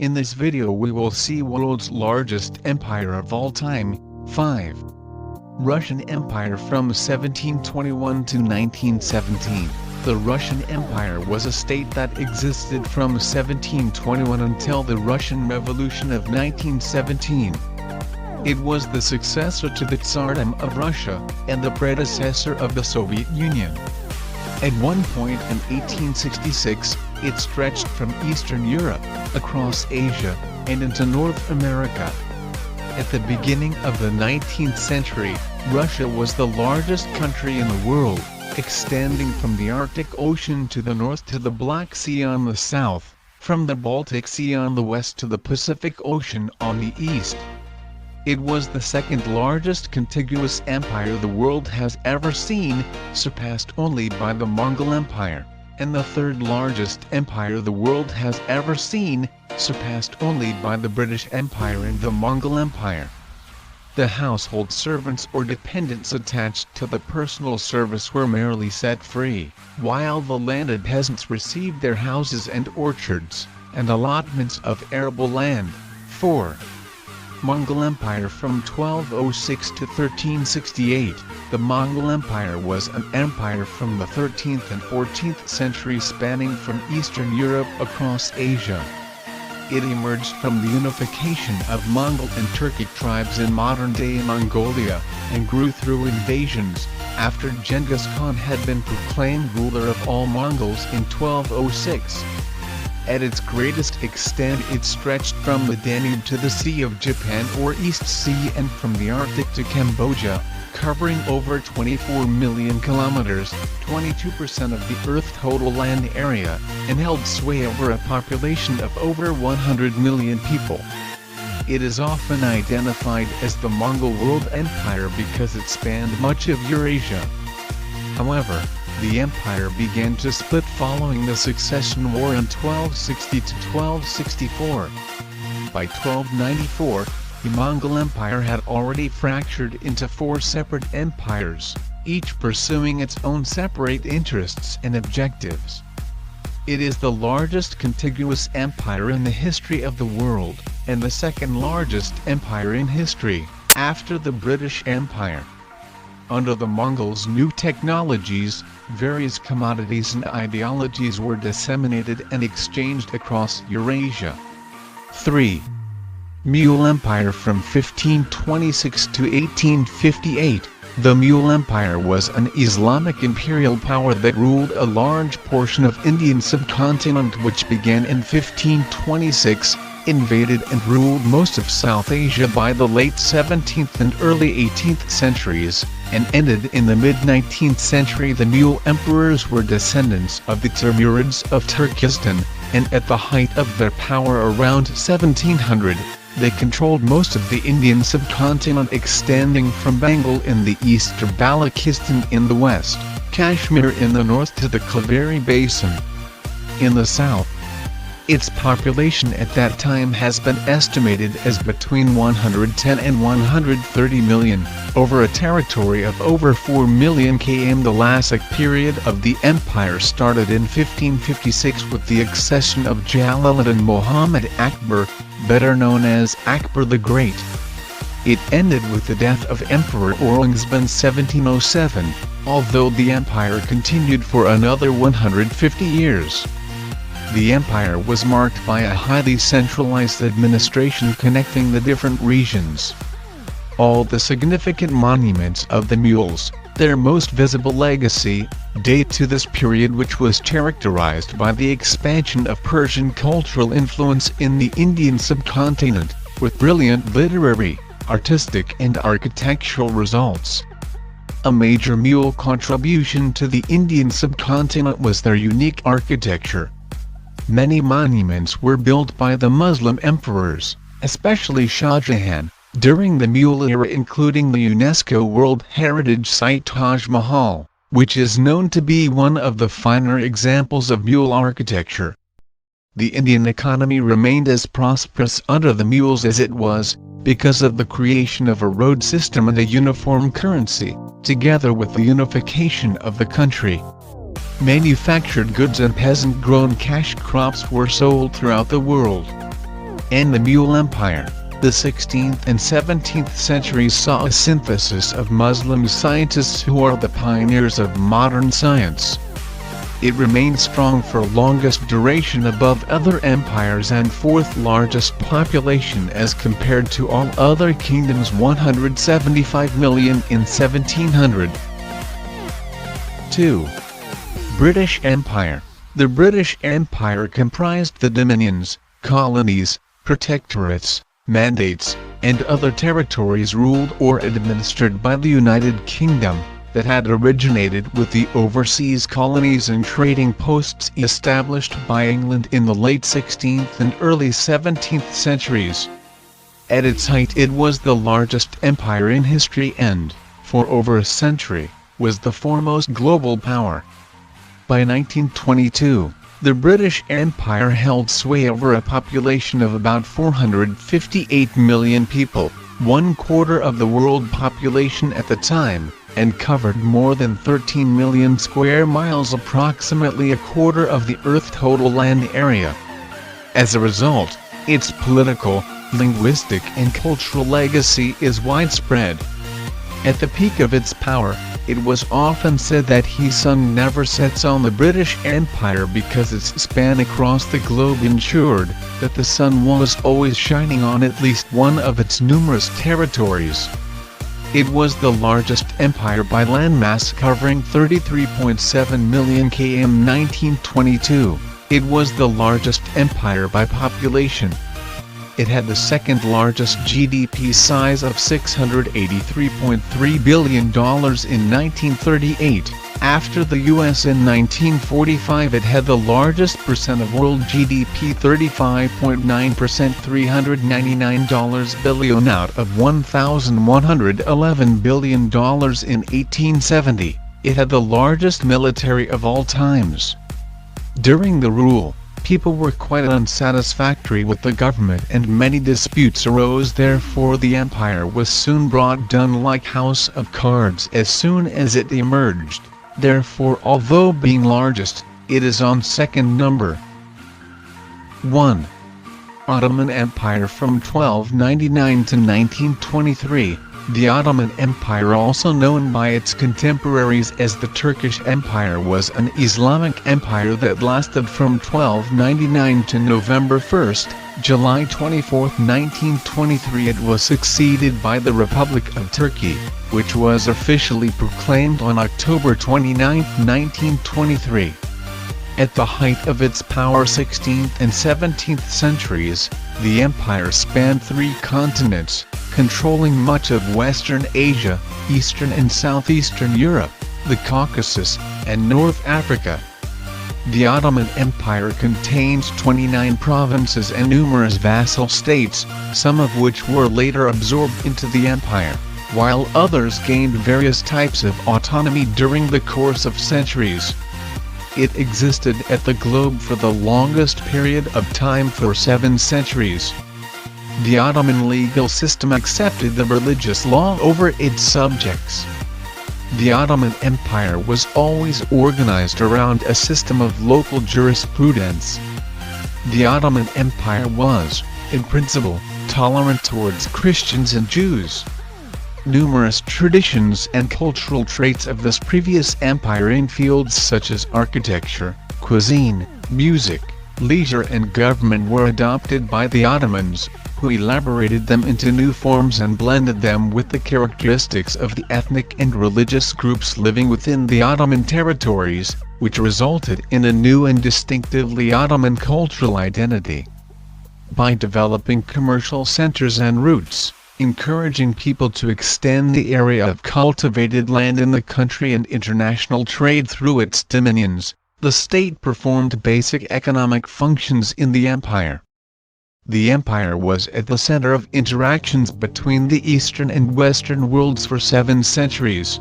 In this video we will see world's largest empire of all time. 5. Russian Empire from 1721 to 1917. The Russian Empire was a state that existed from 1721 until the Russian Revolution of 1917. It was the successor to the Tsardom of Russia, and the predecessor of the Soviet Union. At one point in 1866, it stretched from Eastern Europe, across Asia, and into North America. At the beginning of the 19th century, Russia was the largest country in the world, extending from the Arctic Ocean to the north to the Black Sea on the south, from the Baltic Sea on the west to the Pacific Ocean on the east. It was the second largest contiguous empire the world has ever seen, surpassed only by the Mongol Empire, and the third largest empire the world has ever seen, surpassed only by the British Empire and the Mongol Empire. The household servants or dependents attached to the personal service were merely set free, while the landed peasants received their houses and orchards, and allotments of arable land. 4. Mongol Empire from 1206 to 1368. The Mongol Empire was an empire from the 13th and 14th centuries spanning from Eastern Europe across Asia. It emerged from the unification of Mongol and Turkic tribes in modern-day Mongolia, and grew through invasions, after Genghis Khan had been proclaimed ruler of all Mongols in 1206. At its greatest extent it stretched from the Danube to the Sea of Japan or East Sea and from the Arctic to Cambodia, covering over 24 million kilometers, 22% of the Earth's total land area, and held sway over a population of over 100 million people. It is often identified as the Mongol World Empire because it spanned much of Eurasia. However, the empire began to split following the Succession War in 1260 to 1264. By 1294, the Mongol Empire had already fractured into 4 separate empires, each pursuing its own separate interests and objectives. It is the largest contiguous empire in the history of the world, and the second largest empire in history, after the British Empire. Under the Mongols' new technologies, various commodities and ideologies were disseminated and exchanged across Eurasia. 3. Mughal Empire from 1526 to 1858. The Mughal Empire was an Islamic imperial power that ruled a large portion of Indian subcontinent, which began in 1526, invaded and ruled most of South Asia by the late 17th and early 18th centuries, and ended in the mid-19th century. The Mughal emperors were descendants of the Timurids of Turkestan, and at the height of their power around 1700, they controlled most of the Indian subcontinent, extending from Bengal in the east to Balochistan in the west, Kashmir in the north to the Kaveri Basin in the south. Its population at that time has been estimated as between 110 and 130 million, over a territory of over 4 million km. The Lassic period of the empire started in 1556 with the accession of Jalaluddin Muhammad Akbar, better known as Akbar the Great. It ended with the death of Emperor Aurangzeb in 1707, although the empire continued for another 150 years. The empire was marked by a highly centralized administration connecting the different regions. All the significant monuments of the Mughals, their most visible legacy, date to this period, which was characterized by the expansion of Persian cultural influence in the Indian subcontinent, with brilliant literary, artistic and architectural results. A major Mughal contribution to the Indian subcontinent was their unique architecture. Many monuments were built by the Muslim emperors, especially Shah Jahan, during the Mughal era, including the UNESCO World Heritage Site Taj Mahal, which is known to be one of the finer examples of Mughal architecture. The Indian economy remained as prosperous under the Mughals as it was, because of the creation of a road system and a uniform currency, together with the unification of the country. Manufactured goods and peasant-grown cash crops were sold throughout the world. and the Mughal Empire. The 16th and 17th centuries saw a synthesis of Muslim scientists who are the pioneers of modern science. It remained strong for longest duration above other empires and fourth largest population as compared to all other kingdoms, 175 million in 1700. 2. British Empire. The British Empire comprised the dominions, colonies, protectorates, mandates, and other territories ruled or administered by the United Kingdom, that had originated with the overseas colonies and trading posts established by England in the late 16th and early 17th centuries. At its height it was the largest empire in history and, for over a century, was the foremost global power. By 1922, the British Empire held sway over a population of about 458 million people, 1/4 of the world population at the time, and covered more than 13 million square miles, approximately 1/4 of the Earth's total land area. As a result, its political, linguistic and cultural legacy is widespread. At the peak of its power, it was often said that the sun never sets on the British Empire because its span across the globe ensured that the sun was always shining on at least one of its numerous territories. It was the largest empire by landmass, covering 33.7 million km 1922. It was the largest empire by population. It had the second largest GDP size of $683.3 billion in 1938. After the US in 1945, it had the largest percent of world GDP, 35.9%, $399 billion out of $1,111 billion in 1870. It had the largest military of all times. During the rule, people were quite unsatisfactory with the government and many disputes arose. Therefore the empire was soon brought down like house of cards as soon as it emerged. Therefore, although being largest, it is on second number. 1. Ottoman Empire from 1299 to 1923. The Ottoman Empire, also known by its contemporaries as the Turkish Empire, was an Islamic empire that lasted from 1299 to November 1, July 24, 1923. It was succeeded by the Republic of Turkey, which was officially proclaimed on October 29, 1923. At the height of its power, 16th and 17th centuries, the empire spanned 3 continents, controlling much of Western Asia, Eastern and Southeastern Europe, the Caucasus, and North Africa. The Ottoman Empire contains 29 provinces and numerous vassal states, some of which were later absorbed into the empire, while others gained various types of autonomy during the course of centuries. It existed at the globe for the longest period of time, for 7 centuries. The Ottoman legal system accepted the religious law over its subjects. The Ottoman Empire was always organized around a system of local jurisprudence. The Ottoman Empire was, in principle, tolerant towards Christians and Jews. Numerous traditions and cultural traits of this previous empire in fields such as architecture, cuisine, music, leisure and government were adopted by the Ottomans, who elaborated them into new forms and blended them with the characteristics of the ethnic and religious groups living within the Ottoman territories, which resulted in a new and distinctively Ottoman cultural identity. By developing commercial centers and routes, encouraging people to extend the area of cultivated land in the country and international trade through its dominions, the state performed basic economic functions in the empire. The empire was at the center of interactions between the Eastern and Western worlds for 7 centuries.